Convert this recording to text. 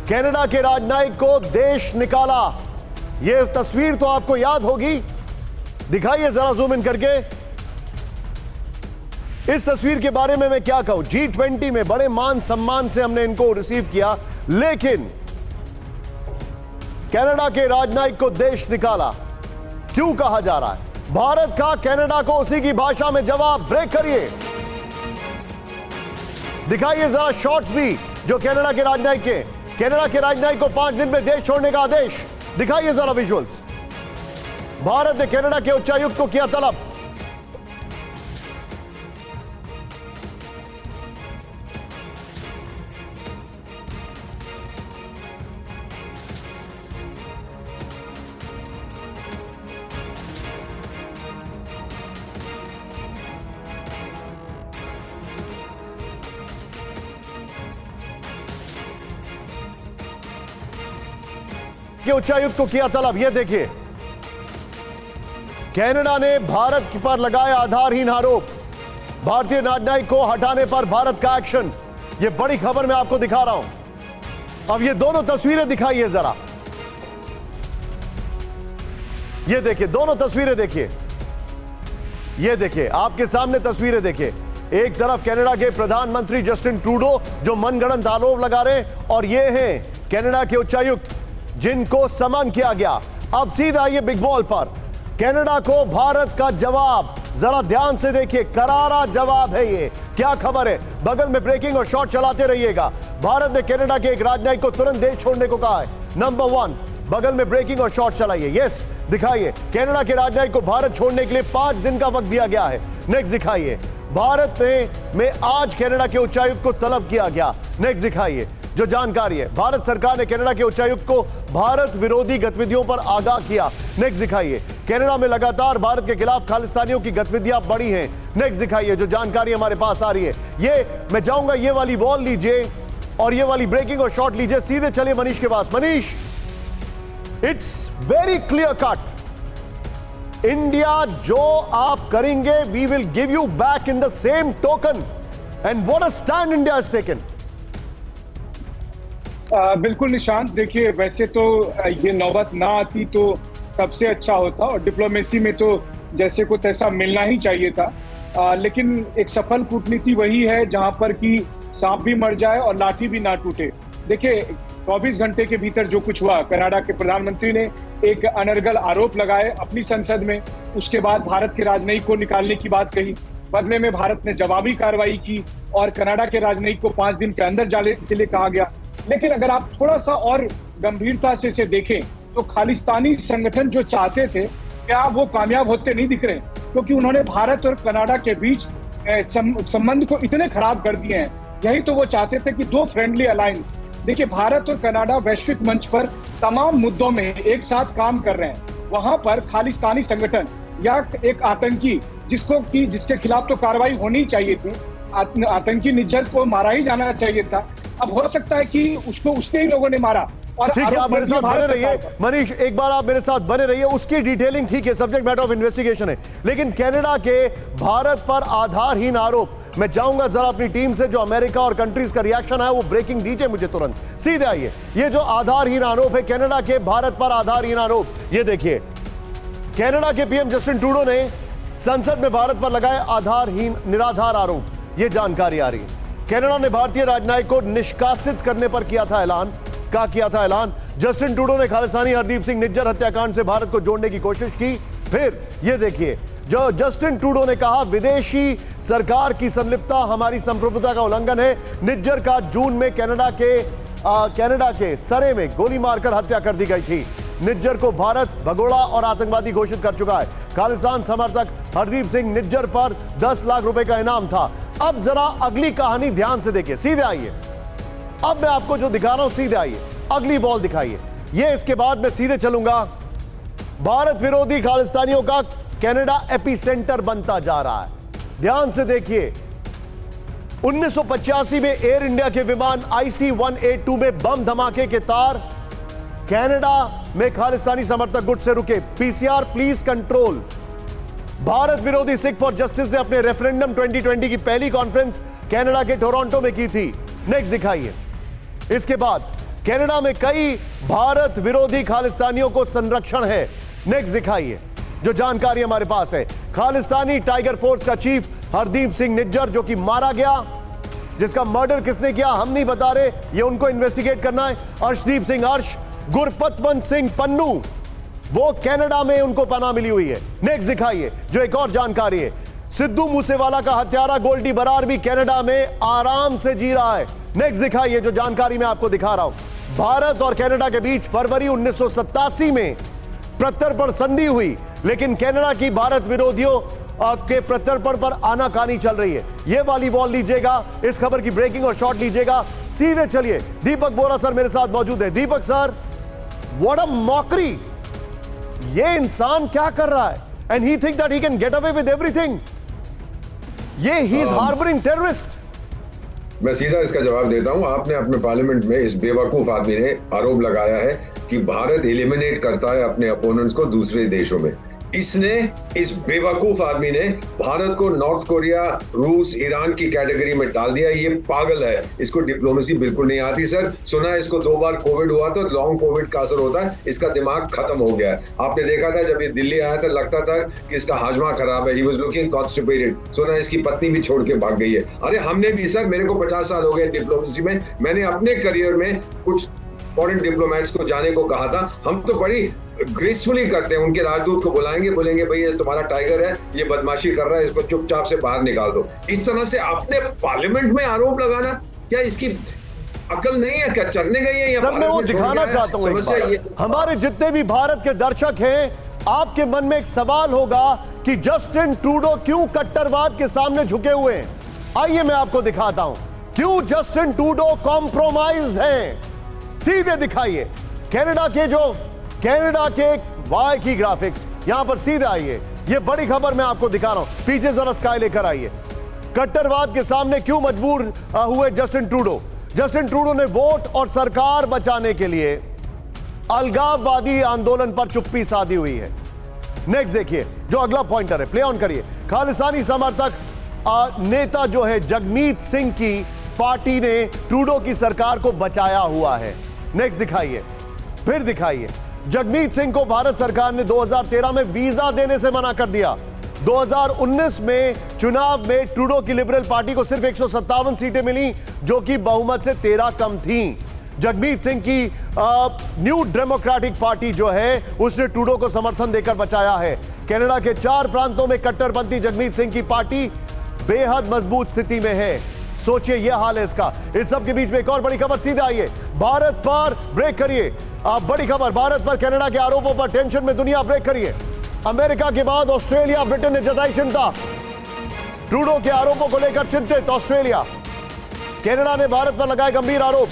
Canada के राजनयिक को देश निकाला। यह तस्वीर तो आपको याद होगी, दिखाइए जरा जूम इन करके। इस तस्वीर के बारे में मैं क्या कहूं, G20 में बड़े मान सम्मान से हमने इनको रिसीव किया, लेकिन कनाडा के राजनयिक को देश निकाला। क्यों कहा जा रहा है? भारत का कनाडा को उसी की भाषा में जवाब। ब्रेक करिए, दिखाइए जरा शॉट्स भी जो कनाडा के राजनयिक के। कनाडा के राजनयिक को 5 दिन में देश छोड़ने का आदेश। दिखाइए जरा विजुअल्स। भारत ने कनाडा के उच्चायुक्त को किया तलब। के उच्चायुक्त को किया तलब। यह देखिए, कनाडा ने भारत पर लगाए आधारहीन आरोप। भारतीय राजनयिक को हटाने पर भारत का एक्शन। यह बड़ी खबर मैं आपको दिखा रहा हूं। अब ये दोनों तस्वीरें दिखाइए जरा। ये देखिए, दोनों तस्वीरें देखिए। ये देखिए, आपके सामने तस्वीरें देखिए। एक तरफ कनाडा के प्रधानमंत्री जस्टिन ट्रूडो जो मनगढ़ंत आरोप लगा रहे हैं, और ये हैं कनाडा के उच्चायुक्त जिनको समन किया गया। अब सीधा ये बिग बॉल पर कनाडा को भारत का जवाब। जरा ध्यान से देखिए, करारा जवाब है ये। क्या खबर है? बगल में ब्रेकिंग और शॉट चलाते रहिएगा। भारत ने कनाडा के एक राजनयिक को तुरंत देश छोड़ने को कहा है। नंबर 1, बगल में ब्रेकिंग और शॉट चलाइए। यस, दिखाइए। कनाडा के राजनयिक को भारत छोड़ने के लिए 5 दिन का वक्त दिया गया है। नेक्स्ट दिखाइए। भारत में आज कनाडा के उच्चायुक्त को तलब किया गया। नेक्स्ट दिखाइए जो जानकारी है। भारत सरकार ने कनाडा के उच्चायुक्त को भारत विरोधी गतिविधियों पर आगाह किया। नेक्स्ट दिखाइए। कनाडा में लगातार भारत के खिलाफ खालिस्तानियों की गतिविधियां बढ़ी हैं। नेक्स्ट दिखाइए जो जानकारी हमारे पास आ रही है। ये मैं चाहूंगा ये वाली वॉल लीजिए और ये वाली ब्रेकिंग और शॉट लीजिए। सीधे चलिए मनीष के पास। Manish, it's very clear cut. India जो आप करेंगे, we will give you back in the same token. And what a stand India has taken. बिल्कुल निशांत, देखिए वैसे तो ये नौबत ना आती तो सबसे अच्छा होता, और डिप्लोमेसी में तो जैसे को तैसा मिलना ही चाहिए था। लेकिन एक सफल कूटनीति वही है जहां पर कि सांप भी मर जाए और लाठी भी ना टूटे। देखिए 24 घंटे के भीतर जो कुछ हुआ, कनाडा के प्रधानमंत्री ने एक अनर्गल आरोप लगाए अपनी संसद में। उसके बाद भारत के राजनयिक को निकालने की बात कही। बदले में भारत ने जवाबी कार्रवाई की और कनाडा के राजनयिक को 5 दिन के अंदर जाने के लिए कहा गया। लेकिन अगर आप थोड़ा सा और गंभीरता से इसे देखें तो खालिस्तानी संगठन जो चाहते थे, क्या वो कामयाब होते नहीं दिख रहे, क्योंकि उन्होंने भारत और कनाडा के बीच संबंध को इतने खराब कर दिए हैं। यही तो वो चाहते थे कि 2 फ्रेंडली अलायंस। देखिए भारत और कनाडा वैश्विक मंच पर तमाम मुद्दों में एक साथ काम कर रहे हैं। वहां पर खालिस्तानी संगठन या एक आतंकी जिसके खिलाफ तो कार्रवाई होनी चाहिए थी, आतंकी निज्जत को मारा ही जाना चाहिए था। अब हो सकता है कि उसको उसके ही लोगों ने मारा। और ठीक है, आप मेरे साथ बने रहिए मनीष, एक बार आप मेरे साथ बने रहिए। उसकी डिटेलिंग ठीक है, सब्जेक्ट मैटर ऑफ इन्वेस्टिगेशन है। लेकिन कनाडा के भारत पर आधारहीन आरोप, मैं चाहूंगा जरा अपनी टीम से जो अमेरिका और कंट्रीज का रिएक्शन है वो ब्रेकिंग दीजिए मुझे तुरंत। सीधे आइए। ये जो आधारहीन आरोप है कनाडा के भारत पर आधारहीन आरोप, ये देखिए। कनाडा के पीएम जस्टिन ट्रूडो ने संसद में भारत पर लगाए आधारहीन निराधार आरोप। ये जानकारी आ रही है। कनाडा ने भारतीय राजनयिक को निष्कासित करने पर किया था ऐलान। क्या किया था ऐलान? जस्टिन ट्रूडो ने खालिस्तानी हरदीप सिंह निज्जर हत्याकांड से भारत को जोड़ने की कोशिश की। फिर ये देखिए, जो जस्टिन ट्रूडो ने कहा विदेशी सरकार की संलिप्तता हमारी संप्रभुता का उल्लंघन है। निज्जर का जून में कनाडा के सरे में गोली मारकर हत्या कर दी गई थी। निज्जर को भारत भगोड़ा और आतंकवादी घोषित कर चुका है। खालिस्तान समर्थक हरदीप सिंह निज्जर पर 10 लाख रुपए का इनाम था। अब जरा अगली कहानी ध्यान से देखिए। सीधे आइए। अब मैं आपको जो दिखा रहा हूं, सीधे आइए। अगली बॉल दिखाइए। ये इसके बाद मैं सीधे चलूंगा। भारत विरोधी खालिस्तानियों का कनाडा एपिसेंटर बनता जा रहा है। ध्यान से देखिए। 1985 में एयर इंडिया के विमान IC-182 में बम धमाके के तार कनाडा में खालिस्तानी समर्थक गुट से रुके। PCR please control. भारत विरोधी सिख फॉर जस्टिस ने अपने रेफरेंडम 2020 की पहली कॉन्फ्रेंस कनाडा के टोरंटो में की थी। नेक्स्ट दिखाइए। इसके बाद कनाडा में कई भारत विरोधी खालिस्तानियों को संरक्षण है। नेक्स्ट दिखाइए जो जानकारी हमारे पास है। खालिस्तानी टाइगर फोर्स का चीफ हरदीप सिंह निज्जर जो कि मारा गया, जिसका मर्डर किसने किया हम नहीं बता रहे, ये उनको इन्वेस्टिगेट करना है। अर्शदीप सिंह अर्श, गुरपतवंत सिंह पन्नू, वो कनाडा में उनको पनाह मिली हुई है। नेक्स्ट दिखाइए जो एक और जानकारी है। सिद्धू मूसेवाला का हत्यारा गोल्डी बरार भी कनाडा में आराम से जी रहा है। नेक्स्ट दिखाइए जो जानकारी मैं आपको दिखा रहा हूं। भारत और कनाडा के बीच फरवरी 1987 में प्रत्यर्पण संधि हुई, लेकिन कनाडा की भारत विरोधियों के प्रत्यर्पण पर आनाकानी चल रही है। यह वाली वॉल लीजिएगा, इस खबर की ब्रेकिंग और शॉट लीजिएगा। सीधे चलिए, दीपक बोरा सर मेरे साथ मौजूद है। दीपक सर, व्हाट अ मॉकरी! ये इंसान क्या कर रहा है? And he think that he can get away with everything. ये ही इज हार्बरिंग टेररिस्ट। मैं सीधा इसका जवाब देता हूं। आपने अपने पार्लियामेंट में इस बेवकूफ आदमी ने आरोप लगाया है कि भारत एलिमिनेट करता है अपने अपोनेंट्स को दूसरे देशों में। इसने, इस बेवकूफ आदमी ने भारत को नॉर्थ कोरिया, रूस, ईरान की कैटेगरी में डाल दिया। ये पागल है, इसको डिप्लोमेसी बिल्कुल नहीं आती सर। सुना है इसको 2 बार कोविड हुआ तो लॉन्ग कोविड का असर होता है, इसका दिमाग खत्म हो गया है। आपने देखा था जब ये दिल्ली आया था, लगता था कि इसका हाजमा खराब है, ही वाज लुकिंग कॉन्स्टिपेटेड। सुना है इसकी पत्नी भी छोड़ के भाग गई है। अरे हमने भी सर, मेरे को 50 साल हो गए डिप्लोमेसी में, मैंने अपने करियर में कुछ फॉरेन डिप्लोमेट्स को जाने को कहा था। हम तो बड़ी ग्रेसफुली करते हैं, उनके राजदूत को बुलाएंगे, बोलेंगे भाई ये तुम्हारा टाइगर है, ये बदमाशी कर रहा है, इसको चुपचाप से बाहर निकाल दो। इस तरह से अपने पार्लियामेंट में आरोप लगाना, क्या इसकी अकल नहीं है? क्या चढ़ने गई है? सर मैं वो दिखाना चाहता हूं, हमारे जितने भी भारत के दर्शक हैं, आपके मन में एक सवाल होगा कि जस्टिन ट्रूडो क्यों कट्टरवाद के सामने झुके हुए हैं। आइए मैं आपको दिखाता हूं क्यों जस्टिन ट्रूडो कॉम्प्रोमाइज्ड है। सीधे दिखाइए कनाडा के वाई की ग्राफिक्स, यहां पर सीधे आइए। ये बड़ी खबर मैं आपको दिखा रहा हूं, पीछे जरा स्काई लेकर आइए। कट्टरवाद के सामने क्यों मजबूर हुए जस्टिन ट्रूडो? जस्टिन ट्रूडो ने वोट और सरकार बचाने के लिए अलगाववादी आंदोलन पर चुप्पी साधी हुई है। नेक्स्ट देखिए जो अगला पॉइंटर है, प्ले ऑन करिए। खालिस्तानी समर्थक नेता जो है जगमीत सिंह की पार्टी ने ट्रूडो की सरकार को बचाया हुआ है। नेक्स्ट दिखाइए, फिर दिखाइए। जगमीत सिंह को भारत सरकार ने 2013 में वीजा देने से मना कर दिया। 2019 में चुनाव में ट्रूडो की लिबरल पार्टी को सिर्फ 157 सीटें मिली, जो कि बहुमत से 13 कम थी। जगमीत सिंह की न्यू डेमोक्रेटिक पार्टी जो है उसने ट्रूडो को समर्थन देकर बचाया है। कनाडा के 4 प्रांतों में कट्टरपंथी जगमीत सिंह की पार्टी बेहद मजबूत स्थिति में है। सोचिए यह हाल है इसका। इस सब के बीच में एक और बड़ी खबर, सीधे आइए। भारत पर ब्रेक करिए। आप बड़ी खबर, भारत पर कनाडा के आरोपों पर टेंशन में दुनिया, ब्रेक करिए। अमेरिका के बाद ऑस्ट्रेलिया, ब्रिटेन ने जताई चिंता। ट्रूडो के आरोपों को लेकर चिंतित ऑस्ट्रेलिया। कनाडा ने भारत पर लगाए गंभीर आरोप।